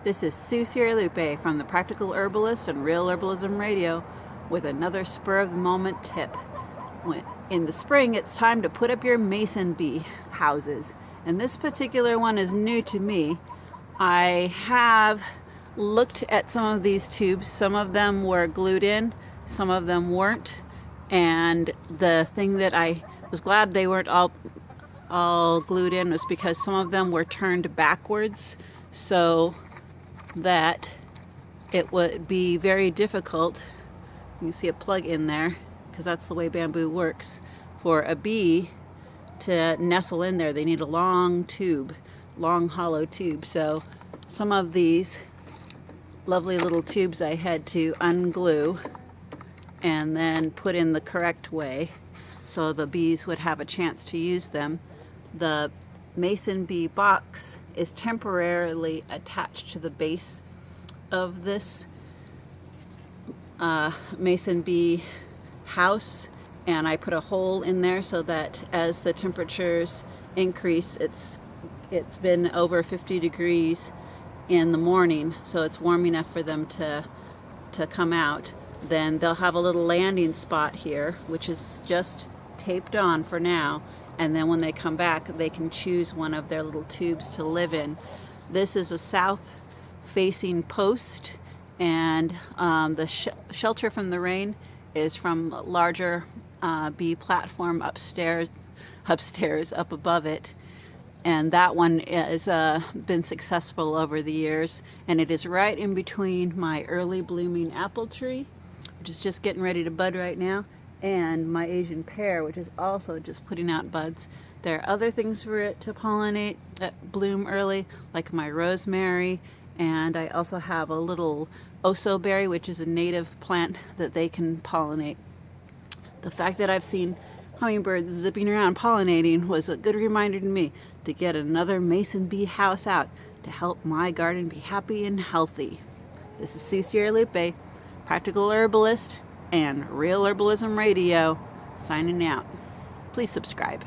This is Sue Lupe from the Practical Herbalist and Real Herbalism Radio with another spur of the moment tip. In the spring, it's time to put up your mason bee houses, and this particular one is new to me. I have looked at some of these tubes. Some of them were glued in, some of them weren't, and the thing that I was glad they weren't all glued in was because some of them were turned backwards, so that it would be very difficult. You can see a plug in there because that's the way bamboo works. For a bee to nestle in there, they need a long tube, long hollow tube. So some of these lovely little tubes I had to unglue and then put in the correct way so the bees would have a chance to use them. The mason bee box is temporarily attached to the base of this mason bee house, and I put a hole in there so that as the temperatures increase, it's been over 50 degrees in the morning, so it's warm enough for them to come out. Then they'll have a little landing spot here, which is just taped on for now, and then when they come back, they can choose one of their little tubes to live in. This is a south-facing post, and the shelter from the rain is from a larger bee platform upstairs up above it. And that one has been successful over the years, and it is right in between my early blooming apple tree, which is just getting ready to bud right now, and my Asian pear, which is also just putting out buds. There are other things for it to pollinate that bloom early, like my rosemary, and I also have a little oso berry, which is a native plant that they can pollinate. The fact that I've seen hummingbirds zipping around pollinating was a good reminder to me to get another mason bee house out to help my garden be happy and healthy. This is Sue Lupe, Practical Herbalist and Real Herbalism Radio, signing out. Please subscribe.